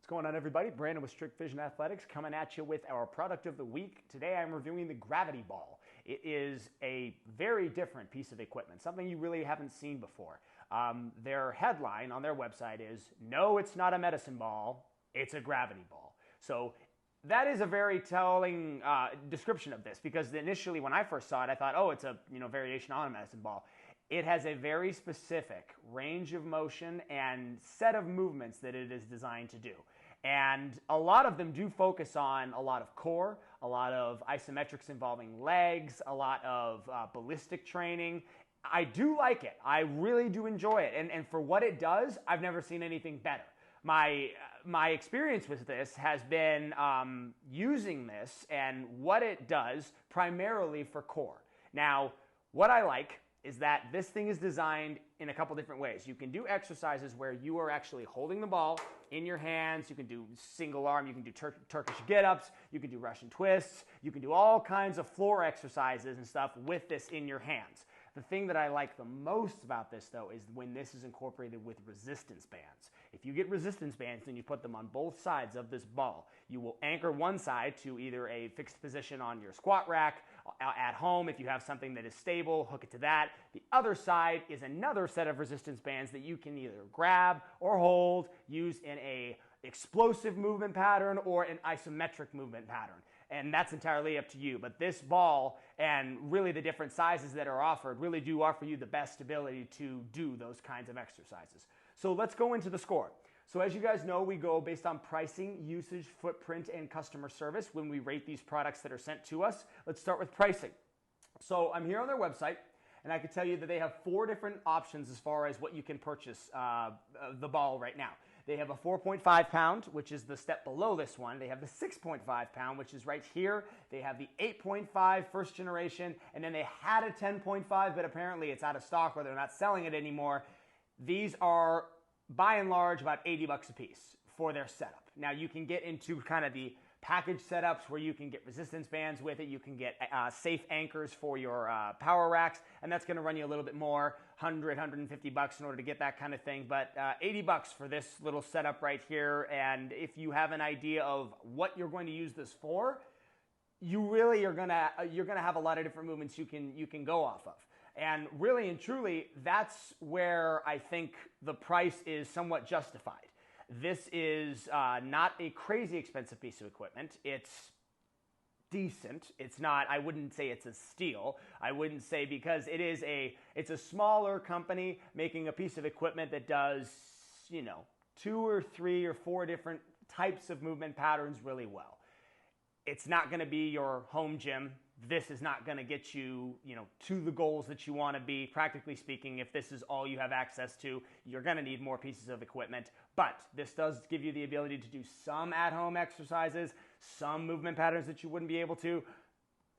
What's going on, everybody? Brandon with Strict Vision Athletics coming at you with our product of the week. Today I'm reviewing the Gravity Ball. It is a very different piece of equipment, something you really haven't seen before. Their headline on their website is, "No, it's not a medicine ball, it's a gravity ball." So that is a very telling description of this, because initially when I first saw it, I thought, oh, it's a variation on a medicine ball. It has a very specific range of motion and set of movements that it is designed to do. And a lot of them do focus on a lot of core, a lot of isometrics involving legs, a lot of ballistic training. I do like it. I really do enjoy it. And for what it does, I've never seen anything better. My experience with this has been using this and what it does primarily for core. Now, what I like is that this thing is designed in a couple different ways. You can do exercises where you are actually holding the ball in your hands. You can do single arm, you can do Turkish get-ups, you can do Russian twists, you can do all kinds of floor exercises and stuff with this in your hands. The thing that I like the most about this, though, is when this is incorporated with resistance bands. If you get resistance bands and you put them on both sides of this ball, you will anchor one side to either a fixed position on your squat rack at home. If you have something that is stable, hook it to that. The other side is another set of resistance bands that you can either grab or hold, use in a explosive movement pattern or an isometric movement pattern. And that's entirely up to you. But this ball and really the different sizes that are offered really do offer you the best ability to do those kinds of exercises. So let's go into the score. So as you guys know, we go based on pricing, usage, footprint, and customer service when we rate these products that are sent to us. Let's start with pricing. So I'm here on their website, and I can tell you that they have 4 different options as far as what you can purchase the ball right now. They have a 4.5 pound, which is the step below this one. They have the 6.5 pound, which is right here. They have the 8.5 first generation, and then they had a 10.5, but apparently it's out of stock or they're not selling it anymore. These are, by and large, about 80 bucks a piece for their setup. Now you can get into kind of the package setups where you can get resistance bands with it. You can get safe anchors for your power racks, and that's going to run you a little bit more, 100, 150 bucks in order to get that kind of thing. But 80 bucks for this little setup right here. And if you have an idea of what you're going to use this for, you really are you're gonna have a lot of different movements you can go off of. And really and truly, that's where I think the price is somewhat justified. This is not a crazy expensive piece of equipment. It's decent. It's not, I wouldn't say it's a steal. I wouldn't say, because it's a smaller company making a piece of equipment that does, 2 or 3 or 4 different types of movement patterns really well. It's not going to be your home gym. This is not going to get you, to the goals that you want to be. Practically speaking, if this is all you have access to, you're going to need more pieces of equipment. But this does give you the ability to do some at-home exercises, some movement patterns that you wouldn't be able to.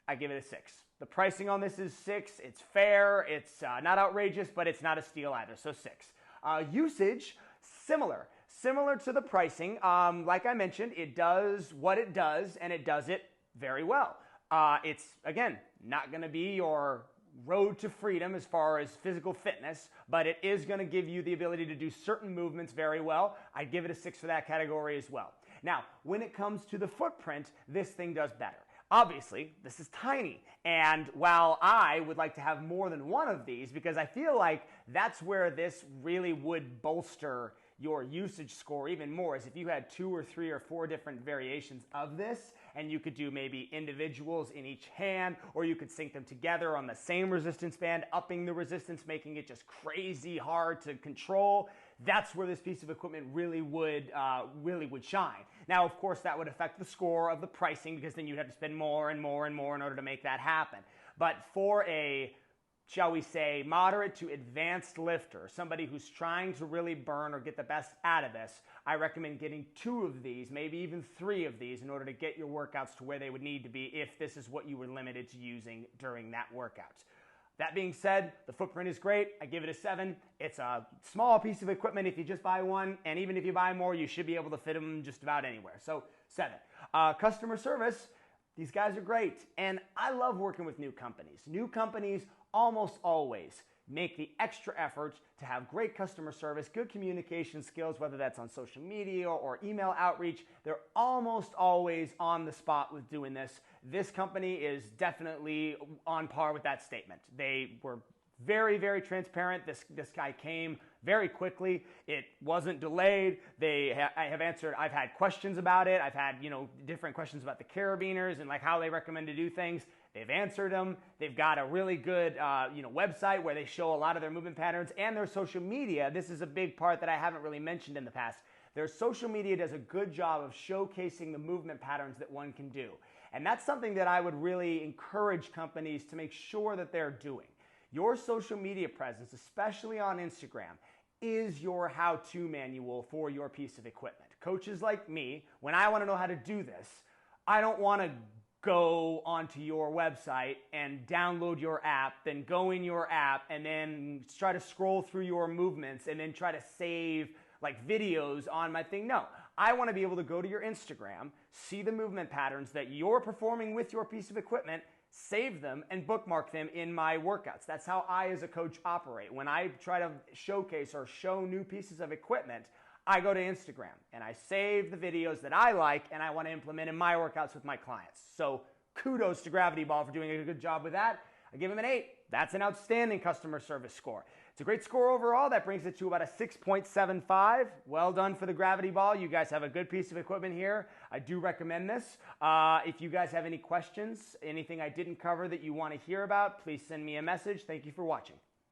I give it a 6. The pricing on this is 6. It's fair. It's not outrageous, but it's not a steal either. So 6. Usage, similar to the pricing. Like I mentioned, it does what it does, and it does it very well. It's, again, not going to be your road to freedom as far as physical fitness, but it is going to give you the ability to do certain movements very well. I'd give it a 6 for that category as well. Now, when it comes to the footprint, this thing does better. Obviously, this is tiny, and while I would like to have more than one of these, because I feel like that's where this really would bolster your usage score even more, is if you had 2 or 3 or 4 different variations of this, and you could do maybe individuals in each hand, or you could sync them together on the same resistance band, upping the resistance, making it just crazy hard to control. That's where this piece of equipment really would shine. Now, of course, that would affect the score of the pricing, because then you'd have to spend more and more and more in order to make that happen. But for a, shall we say, moderate to advanced lifter, somebody who's trying to really burn or get the best out of this, I recommend getting 2 of these, maybe even 3 of these, in order to get your workouts to where they would need to be if this is what you were limited to using during that workout. That being said, the footprint is great. I give it a 7. It's a small piece of equipment if you just buy one, and even if you buy more, you should be able to fit them just about anywhere. So 7. Customer service, these guys are great, and I love working with new companies. New companies almost always make the extra effort to have great customer service, good communication skills, whether that's on social media or email outreach. They're almost always on the spot with doing this. This company is definitely on par with that statement. They were very, very transparent. This guy came very quickly. It wasn't delayed. I've had questions about it. I've had, different questions about the carabiners and like how they recommend to do things. They've answered them. They've got a really good, website where they show a lot of their movement patterns, and their social media. This is a big part that I haven't really mentioned in the past. Their social media does a good job of showcasing the movement patterns that one can do. And that's something that I would really encourage companies to make sure that they're doing. Your social media presence, especially on Instagram, is your how-to manual for your piece of equipment. Coaches like me, when I want to know how to do this, I don't want to go onto your website and download your app, then go in your app and then try to scroll through your movements and then try to save like videos on my thing. No, I want to be able to go to your Instagram, see the movement patterns that you're performing with your piece of equipment, save them and bookmark them in my workouts. That's how I as a coach operate. When I try to showcase or show new pieces of equipment, I go to Instagram and I save the videos that I like and I want to implement in my workouts with my clients. So kudos to Gravity Ball for doing a good job with that. I give them an 8. That's an outstanding customer service score. It's a great score overall. That brings it to about a 6.75. Well done for the Gravity Ball. You guys have a good piece of equipment here. I do recommend this. If you guys have any questions, anything I didn't cover that you want to hear about, please send me a message. Thank you for watching.